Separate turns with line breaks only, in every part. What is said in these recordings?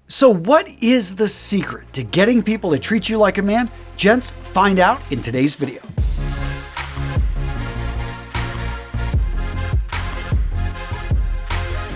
So what is the secret to getting people to treat you like a man? Gents, find out in today's video.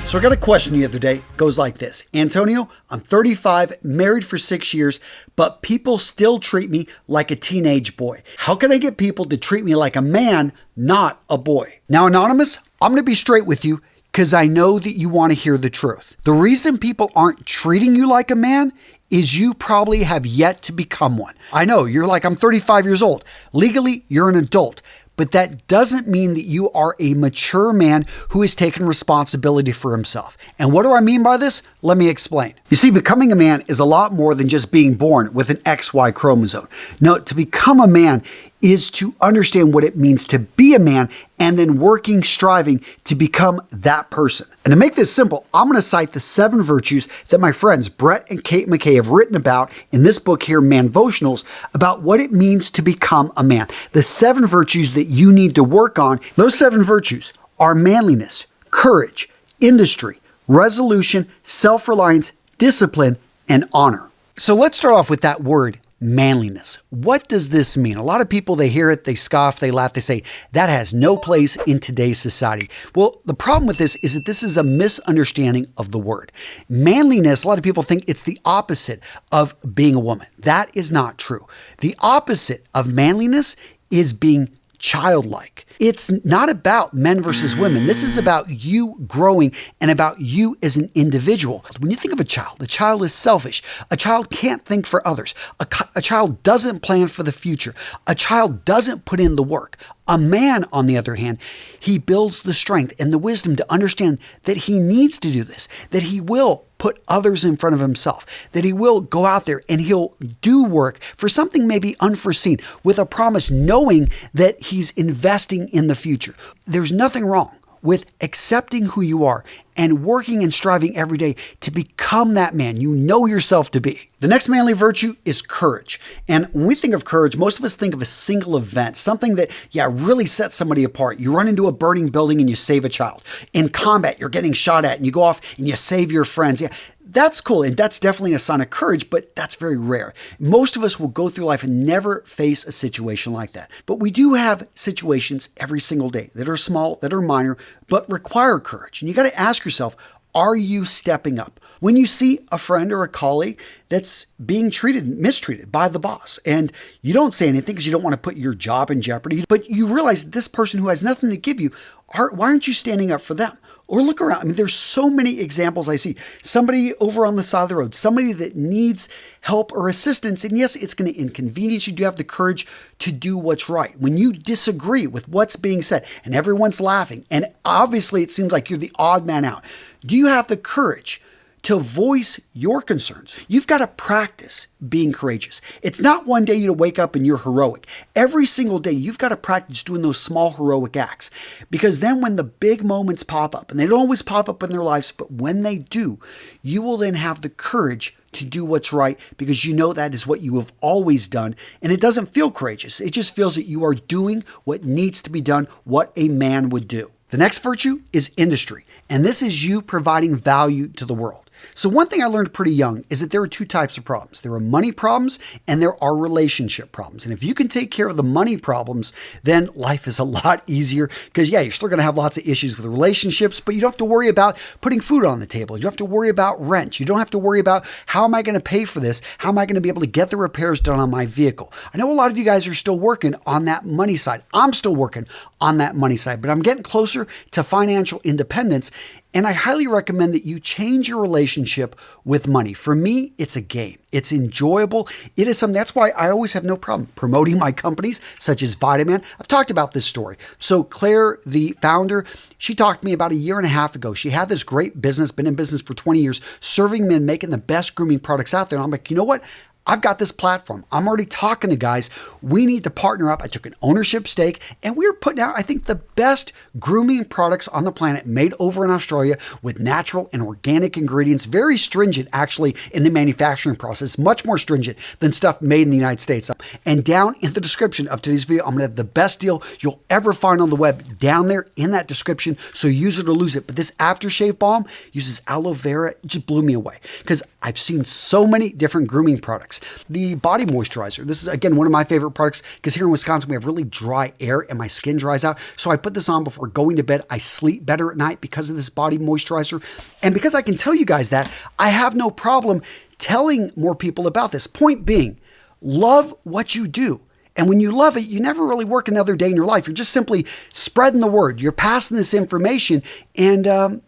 So I got a question the other day. It goes like this. Antonio, I'm 35, married for 6 years, but people still treat me like a teenage boy. How can I get people to treat me like a man, not a boy? Now, Anonymous, I'm going to be straight with you because I know that you want to hear the truth. The reason people aren't treating you like a man is you probably have yet to become one. I know, you're like, I'm 35 years old. Legally, you're an adult. But that doesn't mean that you are a mature man who has taken responsibility for himself. And what do I mean by this? Let me explain. You see, becoming a man is a lot more than just being born with an XY chromosome. No, to become a man is to understand what it means to be a man and then working, striving to become that person. And to make this simple, I'm going to cite the 7 virtues that my friends Brett and Kate McKay have written about in this book here, Manvotionals, about what it means to become a man. The 7 virtues that you need to work on. Those 7 virtues are manliness, courage, industry, resolution, self-reliance, discipline, and honor. So let's start off with that word, manliness. What does this mean? A lot of people, they hear it, they scoff, they laugh, they say, that has no place in today's society. Well, the problem with this is that this is a misunderstanding of the word. Manliness, a lot of people think it's the opposite of being a woman. That is not true. The opposite of manliness is being childlike. It's not about men versus women. This is about you growing and about you as an individual. When you think of a child is selfish. A child can't think for others. A child doesn't plan for the future. A child doesn't put in the work. A man, on the other hand, he builds the strength and the wisdom to understand that he needs to do this, that he will put others in front of himself, that he will go out there and he'll do work for something maybe unforeseen with a promise, knowing that he's investing in the future. There's nothing wrong with accepting who you are and working and striving every day to become that man you know yourself to be. The next manly virtue is courage. And when we think of courage, most of us think of a single event, something that, really sets somebody apart. You run into a burning building and you save a child. In combat, you're getting shot at and you go off and you save your friends. Yeah, that's cool. And that's definitely a sign of courage, but that's very rare. Most of us will go through life and never face a situation like that. But we do have situations every single day that are small, that are minor, but require courage. And you got to ask yourself, are you stepping up? When you see a friend or a colleague that's being mistreated by the boss, and you don't say anything because you don't want to put your job in jeopardy, but you realize that this person who has nothing to give you, why aren't you standing up for them? Or look around. I mean, there's so many examples I see. Somebody over on the side of the road, somebody that needs help or assistance. And yes, it's going to inconvenience you. Do have the courage to do what's right. When you disagree with what's being said and everyone's laughing, and obviously it seems like you're the odd man out, do you have the courage to voice your concerns? You've got to practice being courageous. It's not one day you wake up and you're heroic. Every single day, you've got to practice doing those small heroic acts. Because then when the big moments pop up, and they don't always pop up in their lives, but when they do, you will then have the courage to do what's right because you know that is what you have always done. And it doesn't feel courageous. It just feels that you are doing what needs to be done, what a man would do. The next virtue is industry. And this is you providing value to the world. So one thing I learned pretty young is that there are 2 types of problems. There are money problems and there are relationship problems. And if you can take care of the money problems, then life is a lot easier because you're still going to have lots of issues with relationships, but you don't have to worry about putting food on the table. You don't have to worry about rent. You don't have to worry about how am I going to pay for this? How am I going to be able to get the repairs done on my vehicle? I know a lot of you guys are still working on that money side. I'm still working on that money side, but I'm getting closer to financial independence. And I highly recommend that you change your relationship with money. For me, it's a game. It's enjoyable. It is something, that's why I always have no problem promoting my companies, such as Vitamin. I've talked about this story. So Claire, the founder, she talked to me about a year and a half ago. She had this great business, been in business for 20 years, serving men, making the best grooming products out there. And I'm like, you know what? I've got this platform. I'm already talking to guys. We need to partner up. I took an ownership stake and we're putting out, I think, the best grooming products on the planet made over in Australia with natural and organic ingredients. Very stringent, actually, in the manufacturing process. Much more stringent than stuff made in the United States. And down in the description of today's video, I'm going to have the best deal you'll ever find on the web down there in that description. So use it or lose it. But this aftershave balm uses aloe vera. It just blew me away because I've seen so many different grooming products. The body moisturizer. This is, again, one of my favorite products because here in Wisconsin, we have really dry air and my skin dries out. So I put this on before going to bed. I sleep better at night because of this body moisturizer. And because I can tell you guys that, I have no problem telling more people about this. Point being, love what you do. And when you love it, you never really work another day in your life. You're just simply spreading the word. You're passing this information and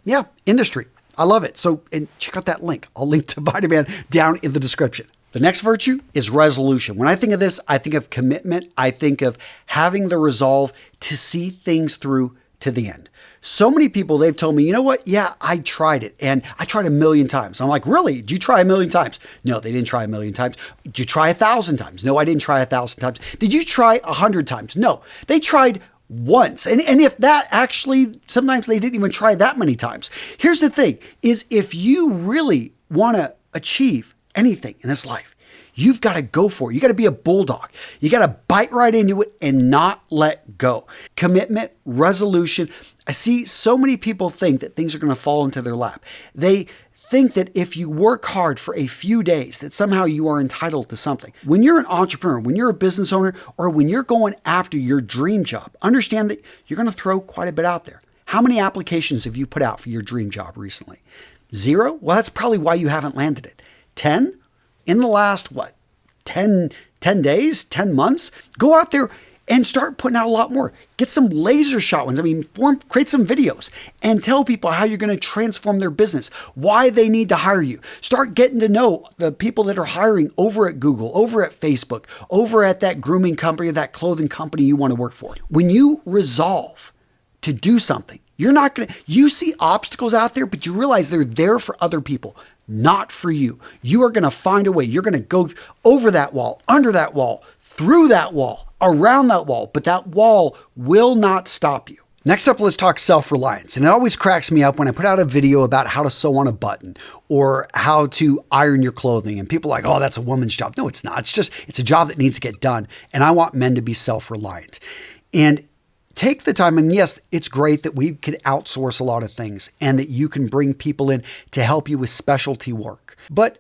industry. I love it. So, and check out that link. I'll link to Vitamin down in the description. The next virtue is resolution. When I think of this, I think of commitment. I think of having the resolve to see things through to the end. So many people, they've told me, you know what? Yeah, I tried it and I tried 1,000,000 times. I'm like, really? Did you try 1,000,000 times? No, they didn't try 1,000,000 times. Did you try 1,000 times? No, I didn't try 1,000 times. Did you try 100 times? No, they tried once. And if that actually, sometimes they didn't even try that many times. Here's the thing is if you really want to achieve anything in this life, you've got to go for it. You got to be a bulldog. You got to bite right into it and not let go. Commitment, resolution. I see so many people think that things are going to fall into their lap. They think that if you work hard for a few days, that somehow you are entitled to something. When you're an entrepreneur, when you're a business owner, or when you're going after your dream job, understand that you're going to throw quite a bit out there. How many applications have you put out for your dream job recently? 0? Well, that's probably why you haven't landed it. 10? In the last, 10 days, 10 months? Go out there and start putting out a lot more. Get some laser shot ones. Create some videos and tell people how you're going to transform their business, why they need to hire you. Start getting to know the people that are hiring over at Google, over at Facebook, over at that grooming company, that clothing company you want to work for. When you resolve to do something, you see obstacles out there, but you realize they're there for other people, not for you. You are going to find a way. You're going to go over that wall, under that wall, through that wall, around that wall, but that wall will not stop you. Next up, let's talk self-reliance. And it always cracks me up when I put out a video about how to sew on a button or how to iron your clothing. And people are like, oh, that's a woman's job. No, it's not. It's a job that needs to get done. And I want men to be self-reliant. And take the time, and yes, it's great that we can outsource a lot of things and that you can bring people in to help you with specialty work. But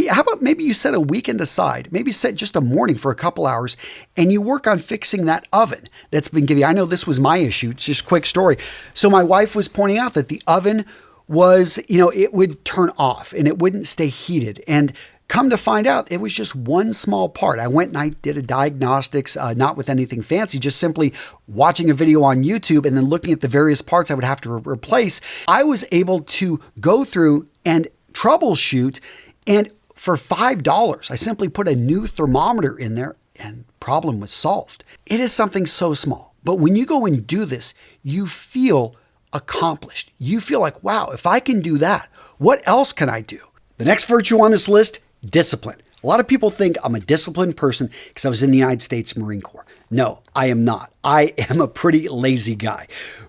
how about maybe you set a weekend aside, maybe set just a morning for a couple hours and you work on fixing that oven that's been giving you. I know this was my issue. It's just a quick story. So my wife was pointing out that the oven was, it would turn off and it wouldn't stay heated. And come to find out, it was just one small part. I went and I did a diagnostics, not with anything fancy, just simply watching a video on YouTube and then looking at the various parts I would have to replace. I was able to go through and troubleshoot, and for $5, I simply put a new thermometer in there and problem was solved. It is something so small, but when you go and do this, you feel accomplished. You feel like, wow, if I can do that, what else can I do? The next virtue on this list, discipline. A lot of people think I'm a disciplined person because I was in the United States Marine Corps. No, I am not. I am a pretty lazy guy.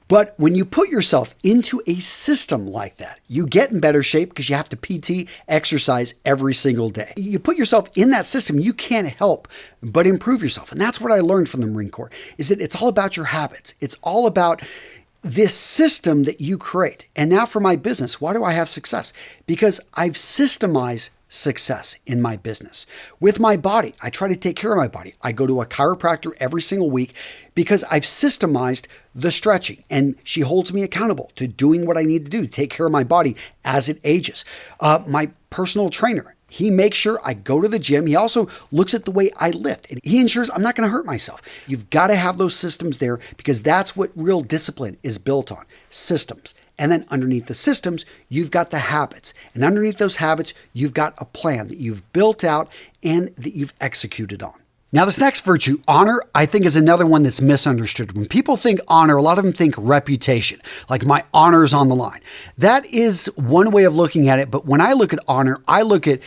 But when you put yourself into a system like that, you get in better shape because you have to PT, exercise every single day. You put yourself in that system, you can't help but improve yourself. And that's what I learned from the Marine Corps, is that it's all about your habits. It's all about this system that you create. And now for my business, why do I have success? Because I've systemized success in my business. With my body, I try to take care of my body. I go to a chiropractor every single week because I've systemized the stretching and she holds me accountable to doing what I need to do to take care of my body as it ages. My personal trainer, he makes sure I go to the gym. He also looks at the way I lift and he ensures I'm not going to hurt myself. You've got to have those systems there because that's what real discipline is built on, systems. And then underneath the systems, you've got the habits. And underneath those habits, you've got a plan that you've built out and that you've executed on. Now, this next virtue, honor, I think is another one that's misunderstood. When people think honor, a lot of them think reputation, like my honor is on the line. That is one way of looking at it. But when I look at honor, I look at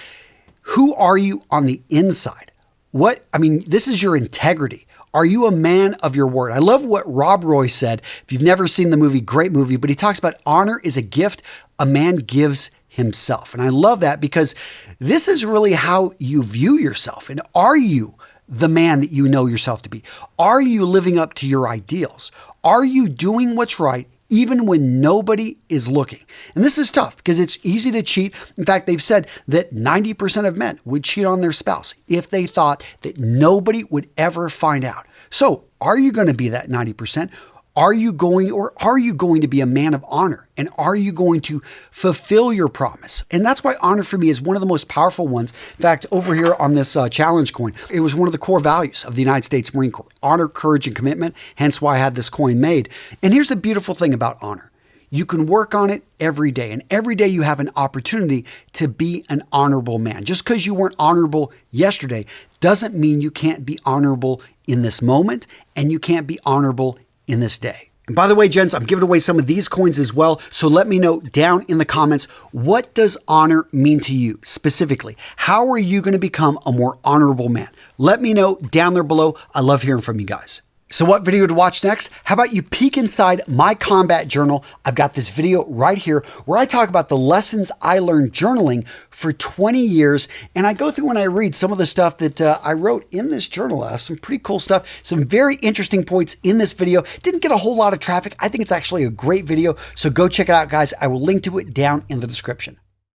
Who are you on the inside? This is your integrity. Are you a man of your word? I love what Rob Roy said. If you've never seen the movie, great movie, but he talks about honor is a gift a man gives himself. And I love that because this is really how you view yourself. And are you the man that you know yourself to be? Are you living up to your ideals? Are you doing what's right even when nobody is looking? And this is tough because it's easy to cheat. In fact, they've said that 90% of men would cheat on their spouse if they thought that nobody would ever find out. So are you going to be that 90%? Are you going to be a man of honor? And are you going to fulfill your promise? And that's why honor for me is one of the most powerful ones. In fact, over here on this challenge coin, it was one of the core values of the United States Marine Corps: honor, courage, and commitment. Hence why I had this coin made. And here's the beautiful thing about honor. You can work on it every day. And every day you have an opportunity to be an honorable man. Just because you weren't honorable yesterday doesn't mean you can't be honorable in this moment, and you can't be honorable in this day. And by the way, gents, I'm giving away some of these coins as well. So let me know down in the comments, what does honor mean to you specifically? How are you going to become a more honorable man? Let me know down there below. I love hearing from you guys. So what video to watch next? How about you peek inside my combat journal? I've got this video right here where I talk about the lessons I learned journaling for 20 years. And I go through and I read some of the stuff that I wrote in this journal. I have some pretty cool stuff, some very interesting points in this video. Didn't get a whole lot of traffic. I think it's actually a great video. So go check it out, guys. I will link to it down in the description.